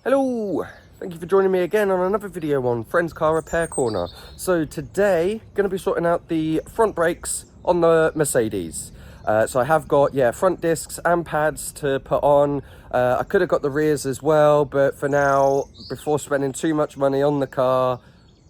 Hello, thank you for joining me again on another video on Friend's Car Repair Corner. So today, going to be sorting out the front brakes on the Mercedes. So I have got, front discs and pads to put on. I could have got the rears as well, but for now, before spending too much money on the car,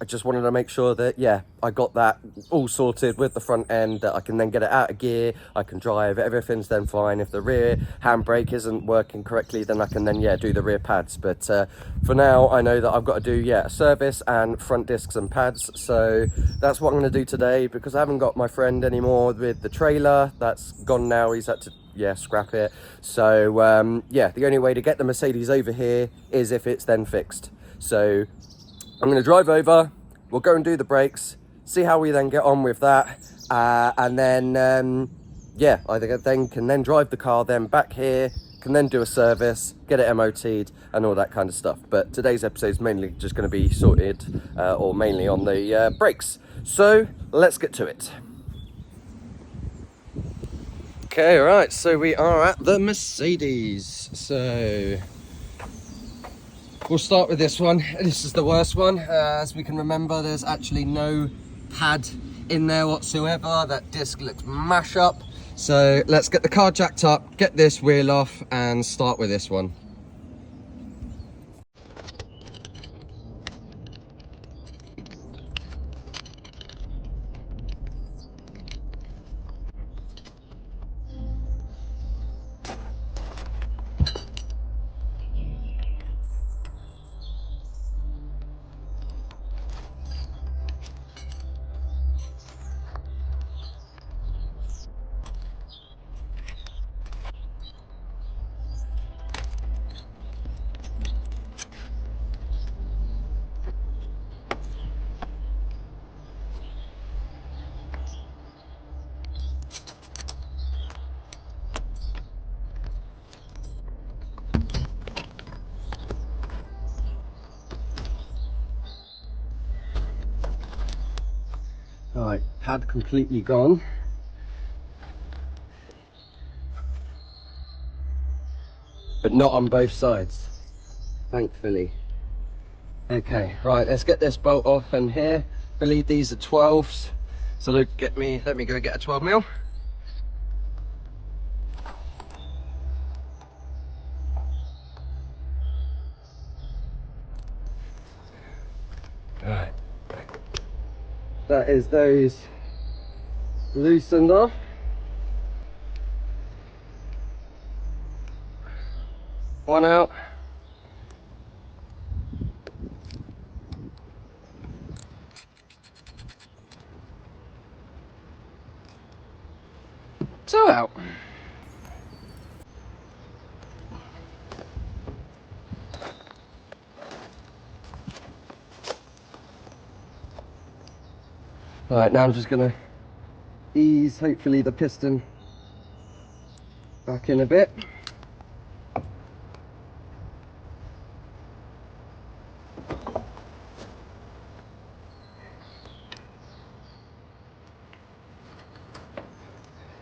I just wanted to make sure that, I got that all sorted with the front end, that I can then get it out of gear, I can drive, everything's then fine. If the rear handbrake isn't working correctly, then I can then, do the rear pads. But for now, I know that I've got to do, a service and front discs and pads. So that's what I'm going to do today, because I haven't got my friend anymore with the trailer. That's gone now, he's had to scrap it. So the only way to get the Mercedes over here is if it's then fixed. So I'm going to drive over, we'll go and do the brakes, see how we then get on with that, and then I then can then drive the car then back here, can then do a service, get it MOT'd and all that kind of stuff. But today's episode is mainly just going to be sorted or mainly on the brakes. So let's get to it. Okay, right, so we are at the Mercedes. So we'll start with this one. This is the worst one. As we can remember, there's actually no pad in there whatsoever. That disc looks mash up. So let's get the car jacked up, get this wheel off and start with this one. Right, pad completely gone. But not on both sides, thankfully. Okay, right, let's get this bolt off. And here, I believe these are 12s. So let me go get a 12 mil. Right, that is those loosened off. One out. Two out. Right, now I'm just gonna ease, hopefully, the piston back in a bit.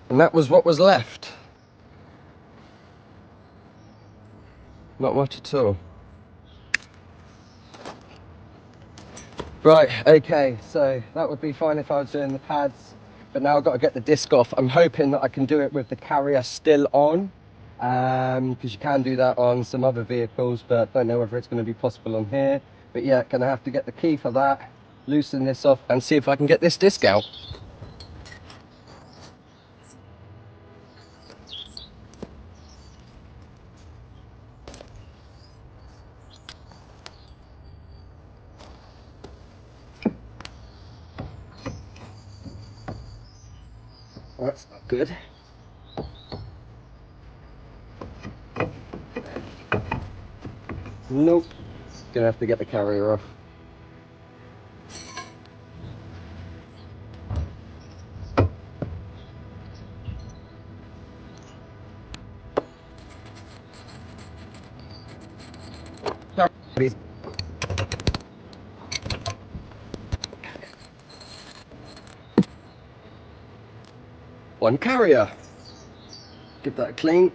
And that was what was left. Not much at all. Right, okay, so that would be fine if I was doing the pads, but now I've got to get the disc off. I'm hoping that I can do it with the carrier still on, because you can do that on some other vehicles, but don't know whether it's going to be possible on here. But yeah, gonna have to get the key for that, loosen this off and see if I can get this disc out. That's not good. Nope. Gonna have to get the carrier off. One carrier. Give that a clean.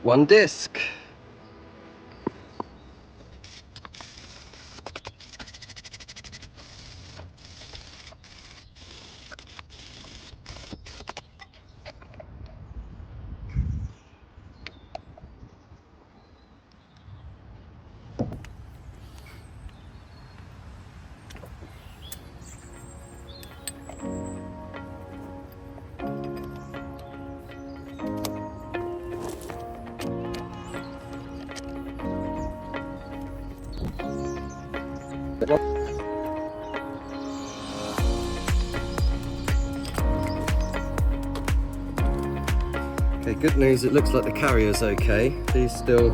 one disc. Okay, good news, it looks like the carrier's okay. These still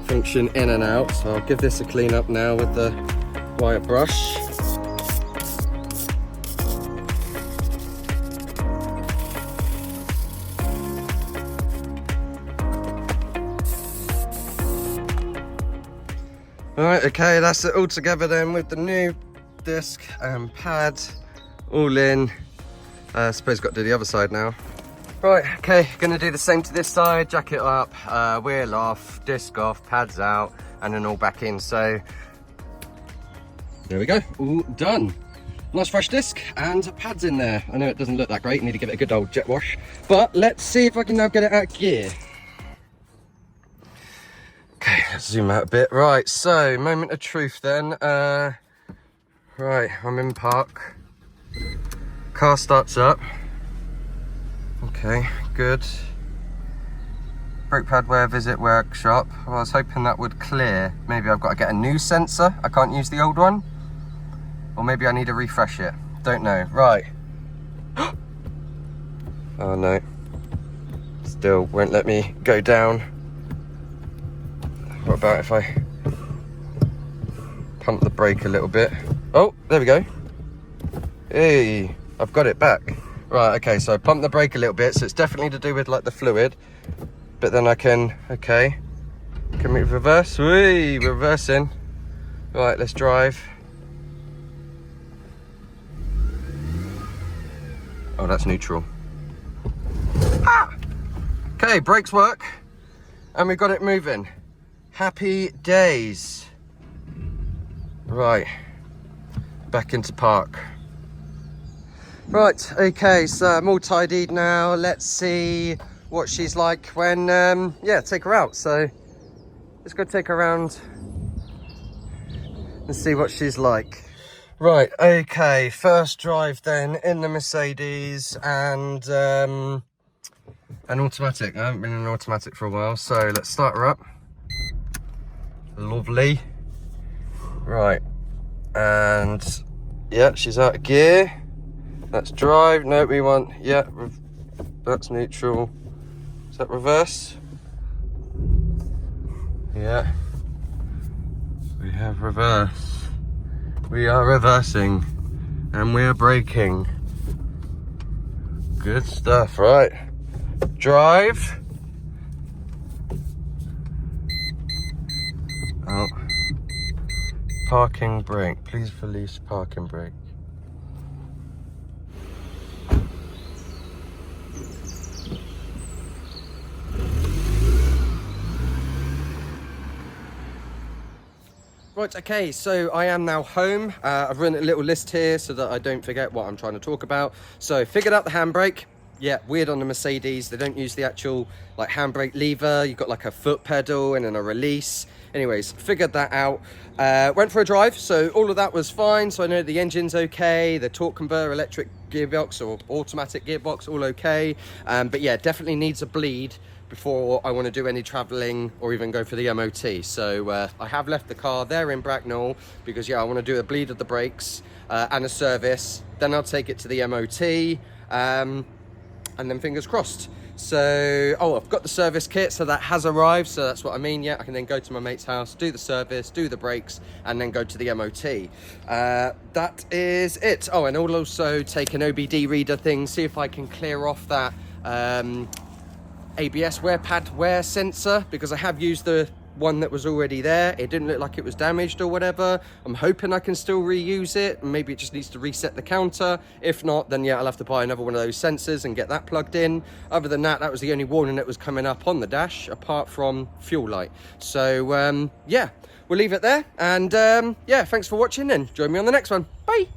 function in and out, so I'll give this a clean up now with the wire brush. Alright, okay, that's it all together then with the new disc and pad all in. I suppose got to do the other side now. Right, okay, gonna do the same to this side, jack it up, wheel off, disc off, pads out, and then all back in. So there we go, all done. Nice fresh disc and pads in there. I know it doesn't look that great, need to give it a good old jet wash, but let's see if I can now get it out of gear. Okay, let's zoom out a bit. Right, so moment of truth then. Right, I'm in park. Car starts up. Okay, good. Brake pad wear visit workshop. Well, I was hoping that would clear. Maybe I've got to get a new sensor. I can't use the old one. Or maybe I need to refresh it. Don't know. Right. Oh no. Still won't let me go down. What about if I pump the brake a little bit? Oh, there we go. Hey, I've got it back. Right, okay, so I pump the brake a little bit, so it's definitely to do with like the fluid. But then I can, okay, can we reverse? Whee, reversing. Right, let's drive. Oh, that's neutral. Ah! Okay, brakes work. And we got it moving. Happy days. Right, back into park. Right, okay, so I'm all tidied now. Let's see what she's like when, yeah, take her out. So let's go take her around and see what she's like. Right, okay, first drive then in the Mercedes and an automatic. I haven't been in an automatic for a while, so let's start her up. Lovely. Right, and yeah, she's out of gear. Let's drive. No, we want, yeah, that's neutral. Is that reverse? Yeah, we have reverse. We are reversing and we are braking. Good stuff. Right, drive. Oh, parking brake. Please release parking brake. Right, okay, so I am now home. I've written a little list here so that I don't forget what I'm trying to talk about. So, figured out the handbrake. Yeah, weird on the Mercedes. They don't use the actual like handbrake lever. You've got like a foot pedal and then a release. Anyways, figured that out. Went for a drive, so all of that was fine. So I know the engine's okay, the torque converter, electric gearbox or automatic gearbox, all okay. But yeah, definitely needs a bleed before I want to do any traveling or even go for the MOT. So I have left the car there in Bracknell because yeah, I want to do a bleed of the brakes and a service. Then I'll take it to the MOT and then fingers crossed. So, oh, I've got the service kit, so that has arrived. So that's what I mean. Yeah, I can then go to my mate's house, do the service, do the brakes, and then go to the MOT. That is it. Oh, and I'll also take an OBD reader thing, see if I can clear off that ABS wear pad wear sensor, because I have used the one that was already there. It didn't look like it was damaged or whatever. I'm hoping I can still reuse it. Maybe it just needs to reset the counter. If not, then yeah, I'll have to buy another one of those sensors and get that plugged in. Other than that, that was the only warning that was coming up on the dash, apart from fuel light. So yeah, we'll leave it there. And yeah, thanks for watching, and join me on the next one. Bye.